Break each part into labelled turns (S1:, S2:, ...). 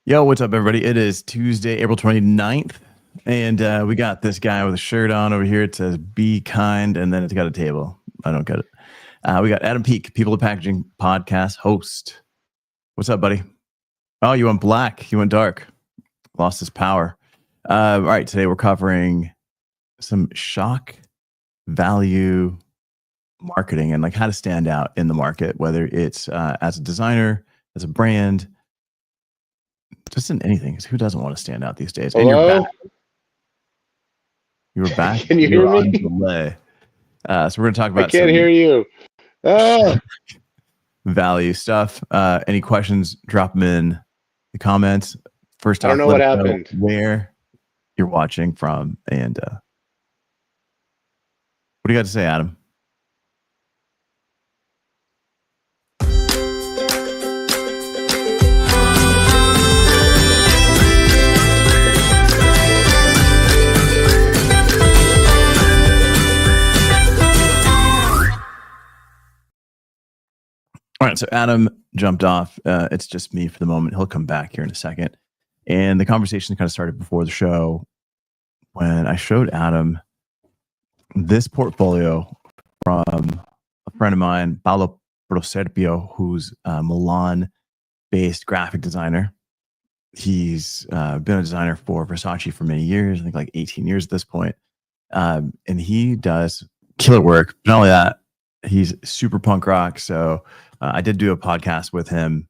S1: Yo, what's up, everybody? It is Tuesday, April 29th, and we got this guy with a shirt on over here. It says, be kind, and then it's got a table. I don't get it. We got Adam Peak, People of Packaging podcast host. What's up, buddy? Oh, you went black. You went dark. Lost his power. All right, today we're covering some shock value marketing and like how to stand out in the market, whether it's as a designer, as a brand, just in anything. Who doesn't want to stand out these days?
S2: Hello?
S1: And you're back. You were back.
S2: Can you hear me?
S1: On delay. So we're going to talk about
S2: I can't hear you.
S1: Value stuff. Any questions, drop them in the comments. First off,
S2: I don't know what happened.
S1: Where you're watching from, and what do you got to say, Adam? All right, so Adam jumped off. It's just me for the moment. He'll come back here in a second. And the conversation kind of started before the show when I showed Adam this portfolio from a friend of mine, Paolo Proserpio, who's a Milan-based graphic designer. He's been a designer for Versace for many years, I think like 18 years at this point. And he does killer work. Not only that, he's super punk rock. So I did do a podcast with him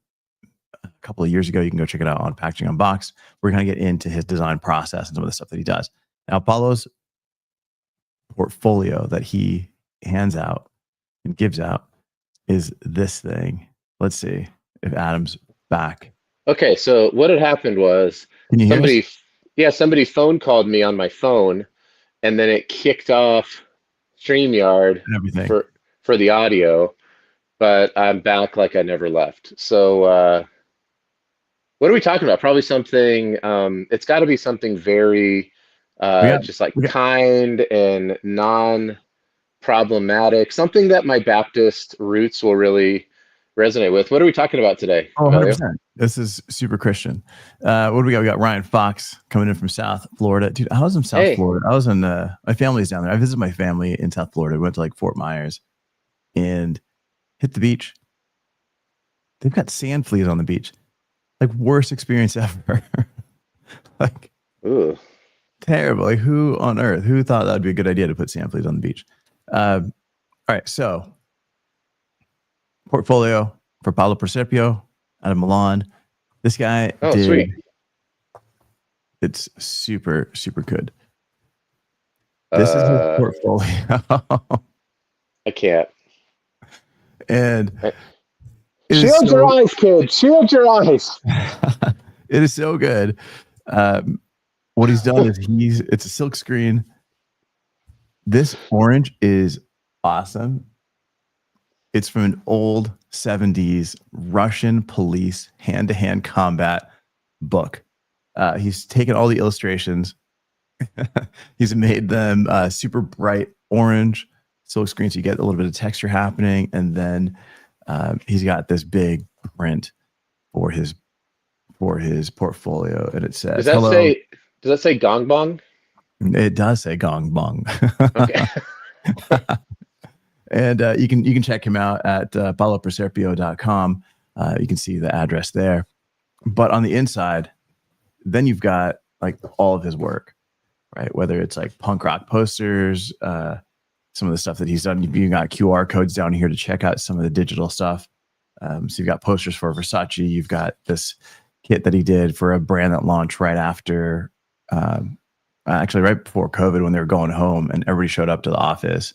S1: a couple of years ago. You can go check it out on Packaging Unboxed. We're going to get into his design process and some of the stuff that he does. Now, Paulo's portfolio that he hands out and gives out is this thing. Let's see if Adam's back.
S2: Okay, so what had happened was somebody phone called me on my phone, and then it kicked off StreamYard
S1: And everything.
S2: for the audio, but I'm back like I never left. So what are we talking about? Probably something, it's got to be something very kind and non-problematic, something that my Baptist roots will really resonate with. What are we talking about today?
S1: Oh, 100%. This is super Christian. What do we got? We got Ryan Fox coming in from South Florida. Dude, I was in South Florida. I was in, my family's down there. I visited my family in South Florida. We went to like Fort Myers and hit the beach. They've got sand fleas on the beach. Like, worst experience ever. Like,
S2: Ooh.
S1: Terrible. Like, who on earth? Who thought that would be a good idea to put sand fleas on the beach? All right, so portfolio for Paolo Proserpio out of Milan. This guy
S2: sweet.
S1: It's super, super good. This is his portfolio.
S2: I can't.
S1: And
S2: shield your eyes, kid. Shield your eyes.
S1: It is so good. What he's done is it's a silk screen. This orange is awesome. It's from an old 70s Russian police hand-to-hand combat book. He's taken all the illustrations. He's made them super bright orange silk screen, so you get a little bit of texture happening. And then he's got this big print for his portfolio, and it says,
S2: does that say Gong Bong?
S1: It does say Gong Bong.
S2: Okay.
S1: And you can check him out at paoloproserpio.com. You can see the address there. But on the inside, then you've got like all of his work, right? Whether it's like punk rock posters, some of the stuff that he's done. You've got QR codes down here to check out some of the digital stuff. So you've got posters for Versace. You've got this kit that he did for a brand that launched right after, actually right before COVID, when they were going home and everybody showed up to the office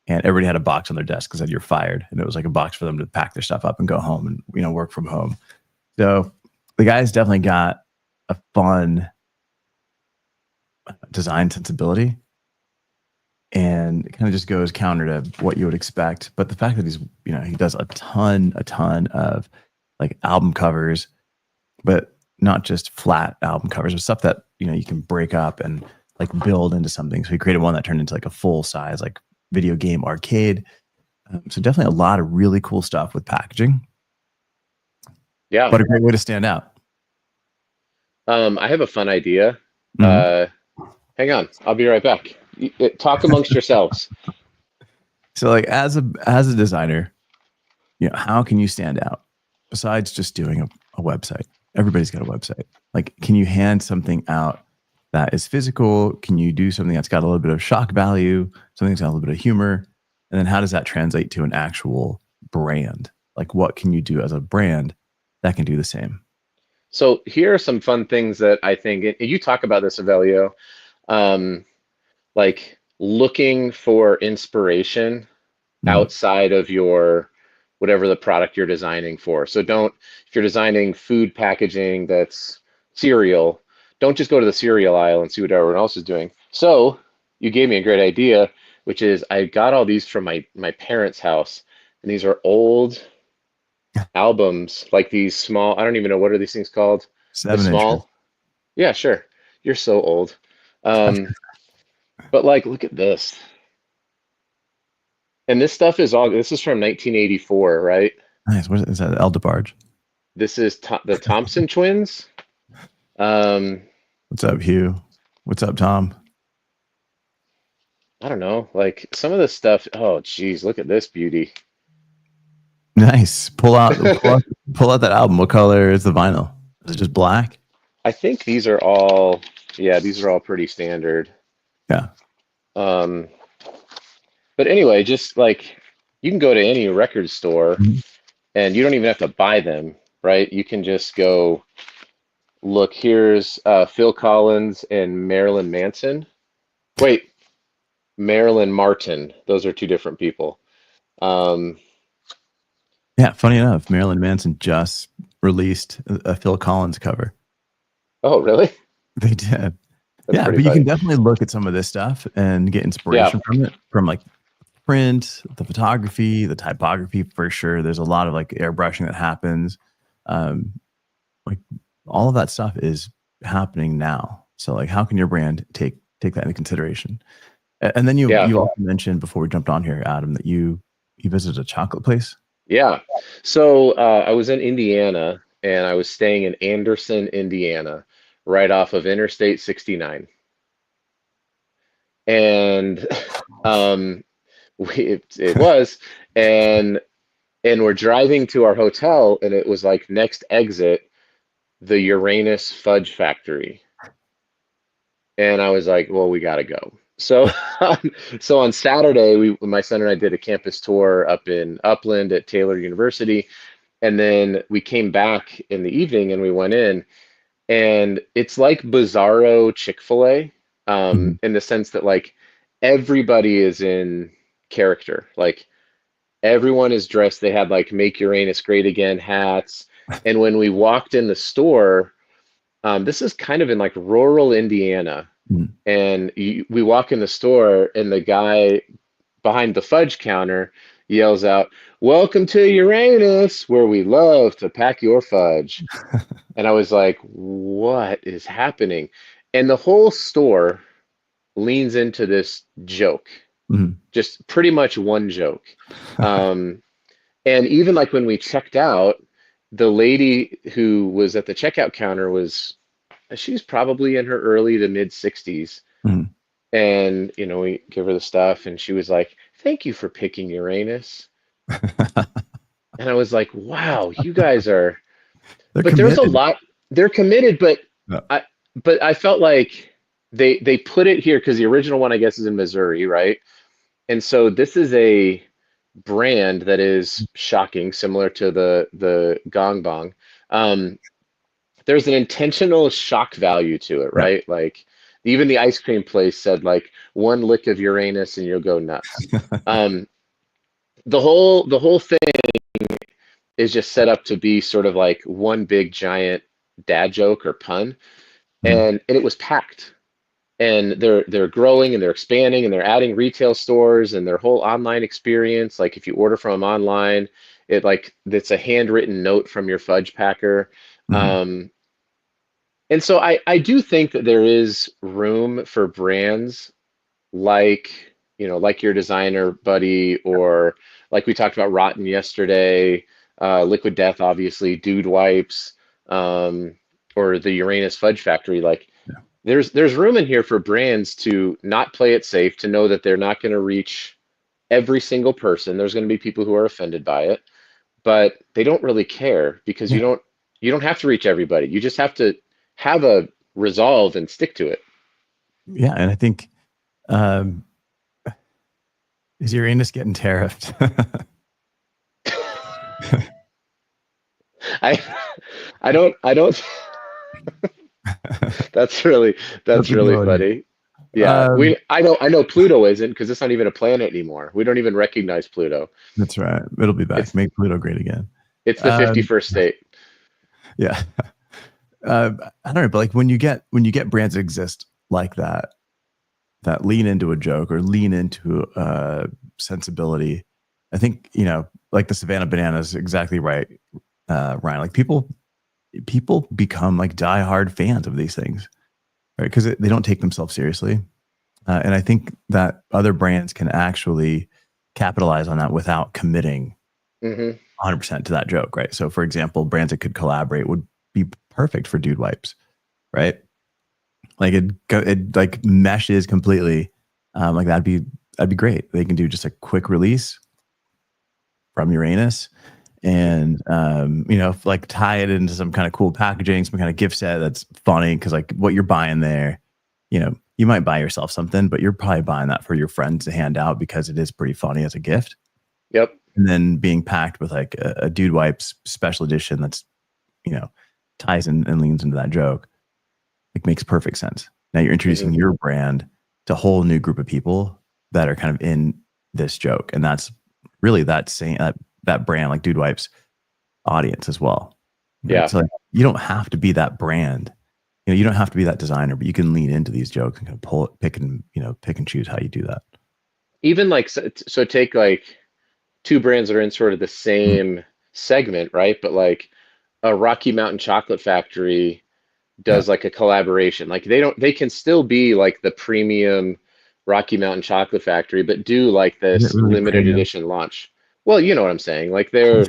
S1: and everybody had a box on their desk because said you're fired. And it was like a box for them to pack their stuff up and go home and, work from home. So the guy's definitely got a fun design sensibility, and it kind of just goes counter to what you would expect. But the fact that he does a ton of like album covers, but not just flat album covers, but stuff that, you can break up and like build into something. So he created one that turned into like a full size, like video game arcade. So definitely a lot of really cool stuff with packaging.
S2: Yeah.
S1: But a great way to stand out.
S2: I have a fun idea.
S1: Mhm.
S2: Uh, hang on, I'll be right back. Talk amongst yourselves.
S1: So like as a designer, how can you stand out besides just doing a website? Everybody's got a website. Like, can you hand something out that is physical? Can you do something that's got a little bit of shock value, something that's got a little bit of humor? And then how does that translate to an actual brand? Like, what can you do as a brand that can do the same?
S2: So here are some fun things that I think, and you talk about this, Evelio, um, like looking for inspiration
S1: Mm,
S2: outside of your whatever the product you're designing for. So don't, if you're designing food packaging that's cereal, don't just go to the cereal aisle and see what everyone else is doing. So you gave me a great idea, which is I got all these from my parents' house, and these are old albums, like these small, I don't even know what are these things called? The
S1: 7 inches.
S2: small? Yeah, sure. You're so old. Um, but like, look at this. And this stuff is all, this is from 1984, right?
S1: Nice. What is that? Eldebarge.
S2: This is the Thompson twins. Um,
S1: What's up, Hugh? What's up, Tom?
S2: I don't know, like some of this stuff. Oh, geez, look at this beauty.
S1: Nice. Pull out that album. What color is the vinyl? Is it just black?
S2: I think these are all, yeah, these are all pretty standard.
S1: Yeah.
S2: Um, but anyway, just like you can go to any record store
S1: Mhm.
S2: and you don't even have to buy them, right? You can just go look. Here's Phil Collins and Marilyn Manson. Wait, Marilyn Martin. Those are two different people. Um,
S1: Yeah. Funny enough, Marilyn Manson just released a Phil Collins cover.
S2: oh, really?
S1: They did.
S2: That's
S1: Yeah,
S2: pretty
S1: but you can
S2: funny.
S1: definitely look at some of this stuff and get
S2: Yeah.
S1: inspiration from it, from like print, the photography, the typography for sure. There's a lot of like airbrushing that happens. Um, like all of that stuff is happening now. So like how can your brand take that into consideration? And then you
S2: Yeah.
S1: you also mentioned before we jumped on here, Adam, that you visited a chocolate place.
S2: Yeah. So I was in Indiana and I was staying in Anderson, Indiana, right off of Interstate 69. And um, it was, and we're driving to our hotel, and it was like next exit, the Uranus Fudge Factory. And I was like, well, we gotta go. So so on Saturday, my son and I did a campus tour up in Upland at Taylor University. And then we came back in the evening and we went in, and it's like Bizarro Chick-fil-A,
S1: Mhm.
S2: in the sense that like everybody is in character. Like everyone is dressed. They had like Make Uranus Great Again hats. And when we walked in the store, this is kind of in like rural Indiana.
S1: Mhm.
S2: And we walk in the store, and the guy behind the fudge counter yells out, "Welcome to Uranus, where we love to pack your fudge." And I was like, what is happening? And the whole store leans into this joke,
S1: Mhm.
S2: just pretty much one joke. Um, and even like when we checked out, the lady who was at the checkout counter she's probably in her early to mid 60s.
S1: Mhm.
S2: And, we give her the stuff, and she was like, "Thank you for picking Uranus." And I was like, wow, you guys are,
S1: They're
S2: but there's a
S1: committed.
S2: lot, they're committed, but
S1: Yeah.
S2: I I felt like they put it here because the original one, I guess, is in Missouri, right? And so this is a brand that is shocking, similar to the Gong Bong. Um, there's an intentional shock value to it,
S1: Yeah.
S2: right? Like even the ice cream place said like one lick of Uranus and you'll go nuts. Um, the whole thing is just set up to be sort of like one big giant dad joke or pun,
S1: Mhm.
S2: and it was packed. And they're growing and they're expanding and they're adding retail stores and their whole online experience. Like if you order from them online, it's a handwritten note from your fudge packer.
S1: Mhm.
S2: Um, and so I do think that there is room for brands like, like your designer buddy, or like we talked about Rotten yesterday, Liquid Death, obviously, Dude Wipes. Um, or the Uranus Fudge Factory, like
S1: Yeah.
S2: there's room in here for brands to not play it safe, to know that they're not going to reach every single person. There's going to be people who are offended by it, but they don't really care because
S1: Yeah.
S2: you don't have to reach everybody. You just have to have a resolve and stick to it.
S1: Yeah. And I think, um, is Uranus getting tariffed?
S2: I I don't that's really
S1: That's
S2: that's
S1: a good
S2: really
S1: one.
S2: funny. Yeah,
S1: Um,
S2: I know Pluto isn't, because it's not even a planet anymore. We don't even recognize Pluto.
S1: that's right. It'll be back.
S2: It's
S1: Make Pluto great again.
S2: it's the
S1: Um,
S2: 51st state.
S1: yeah. I don't know, but like when you get brands that exist like that, that lean into a joke or lean into sensibility, I think, like the Savannah Banana is exactly right, Ryan. Like people become like diehard fans of these things, right? Because they don't take themselves seriously. And I think that other brands can actually capitalize on that without committing
S2: Hmm.
S1: 100% to that joke, right? So, for example, brands that could collaborate would be perfect for Dude Wipes, right? Like it like meshes completely. Like that'd be great. They can do just a quick release from Uranus, and like tie it into some kind of cool packaging, some kind of gift set that's funny, because like what you're buying there, you might buy yourself something, but you're probably buying that for your friends to hand out because it is pretty funny as a gift.
S2: Yep.
S1: And then being packed with like a Dude Wipes special edition that's you know ties in and leans into that joke, like makes perfect sense. Now you're
S2: Hmm.
S1: introducing your brand to a whole new group of people that are kind of in this joke, and that's really that brand, like Dude Wipes audience as well. Right?
S2: Yeah.
S1: So like, you don't have to be that brand. You don't have to be that designer, but you can lean into these jokes and kind of pull it, pick and choose how you do that.
S2: Even like, so take like two brands that are in sort of the
S1: Mm.
S2: same segment, right? But like a Rocky Mountain Chocolate Factory
S1: Yeah.
S2: does like a collaboration. Like they can still be like the premium Rocky Mountain Chocolate Factory, but do like
S1: Is it
S2: this
S1: really
S2: limited
S1: premium?
S2: edition launch. Well, you know what I'm saying. Like they're,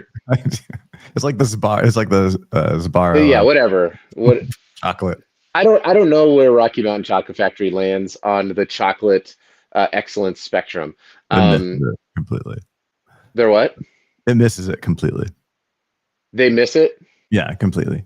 S1: It's like the Zbar. It's like the
S2: yeah,
S1: Sbarro
S2: whatever. What
S1: chocolate.
S2: I don't know where Rocky Mountain Chocolate Factory lands on the chocolate excellence spectrum.
S1: It misses it completely.
S2: They're what?
S1: It misses it completely.
S2: They miss it?
S1: Yeah, completely.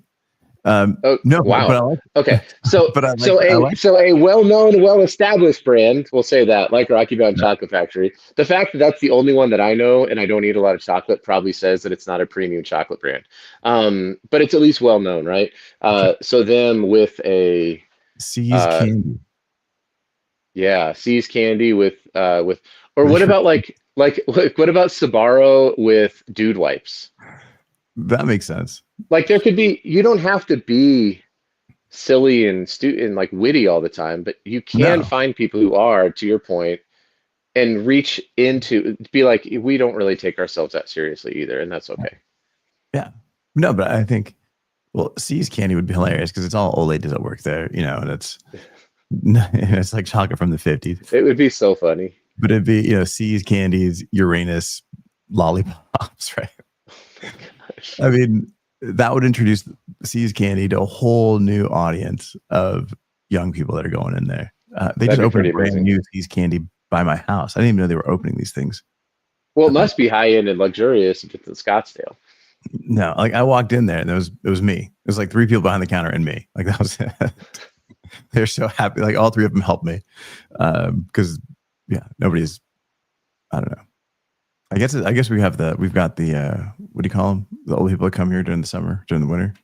S2: Oh,
S1: No, but I
S2: wow.
S1: like,
S2: Okay. So
S1: but I like.
S2: so a well-known, well-established brand, we'll say that, like Rocky Mountain
S1: Yeah,
S2: Chocolate Factory. The fact that that's the only one that I know and I don't eat a lot of chocolate probably says that it's not a premium chocolate brand. But it's at least well known, right?
S1: okay.
S2: So them with a
S1: Seas
S2: uh
S1: candy.
S2: yeah, See's candy with, or
S1: They
S2: what
S1: sure-
S2: about like what about Sabaro with Dude Wipes?
S1: That makes sense.
S2: Like there could be, you don't have to be silly and like witty all the time, but you can
S1: No.
S2: find people who are, to your point, and reach into, be like, we don't really take ourselves that seriously either, and that's okay.
S1: Yeah. No, but I think, well, Seas candy would be hilarious because it's all old ladies that work there, and it's like chocolate from the 50s.
S2: It would be so funny.
S1: But it'd be, Seas candies, Uranus lollipops, right?
S2: Gosh,
S1: I mean, that would introduce Seas candy to a whole new audience of young people that are going in there. They
S2: that'd
S1: just
S2: be
S1: opened a
S2: pretty
S1: brand
S2: amazing.
S1: new Seas candy by my house. I didn't even know they were opening these things.
S2: Well, it must be high end and luxurious if it's in Scottsdale.
S1: No, like I walked in there and it was me. It was like three people behind the counter and me. Like that was it. They're so happy. Like all three of them helped me. Because yeah, nobody's, I don't know. I guess we've got the what do you call them? The old people that come here during the summer, during the winter.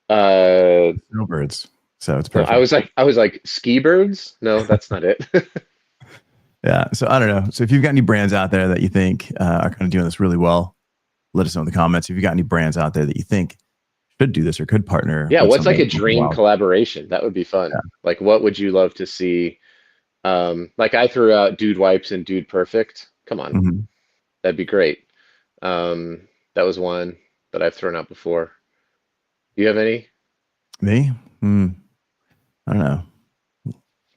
S2: Uh,
S1: Snowbirds. So it's
S2: no,
S1: perfect.
S2: I was like ski birds. No, that's not it.
S1: Yeah. So I don't know. So if you've got any brands out there that you think are kind of doing this really well, let us know in the comments. If you got any brands out there that you think should do this or could partner
S2: Yeah,
S1: with
S2: what's like
S1: somebody
S2: a dream
S1: wow.
S2: collaboration? That would be fun.
S1: Yeah.
S2: Like, what would you love to see? Like I threw out Dude Wipes and Dude Perfect. Come on,
S1: Mhm.
S2: that'd be great. Um, that was one that I've thrown out before. Do you have any?
S1: Me? I don't know.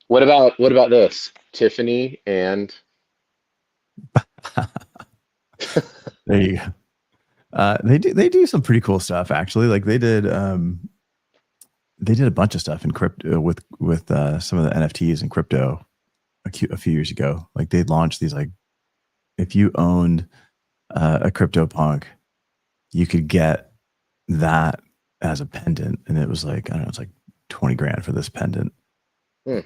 S2: What about this? Tiffany and
S1: There you go. They do some pretty cool stuff actually. Like they did they did a bunch of stuff in crypto with some of the NFTs and crypto a few years ago. Like they launched these, like, if you owned a crypto punk, you could get that as a pendant, and it was like, I don't know, it's like 20 grand for this pendant.
S2: Hmm.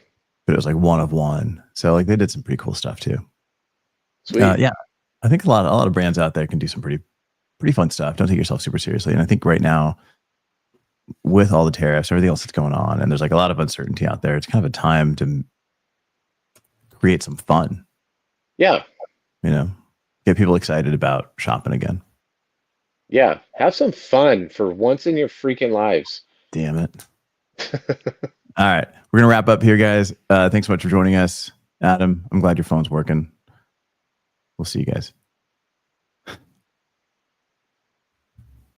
S1: But it was like one of one. So like they did some pretty cool stuff too.
S2: Sweet.
S1: Yeah, I think a lot of brands out there can do some pretty fun stuff. Don't take yourself super seriously. And I think right now, with all the tariffs, everything else that's going on, and there's like a lot of uncertainty out there, it's kind of a time to create some fun.
S2: Yeah.
S1: You know, get people excited about shopping again.
S2: Yeah. Have some fun for once in your freaking lives.
S1: Damn it. All right. We're going to wrap up here, guys. Thanks so much for joining us. Adam, I'm glad your phone's working. We'll see you guys.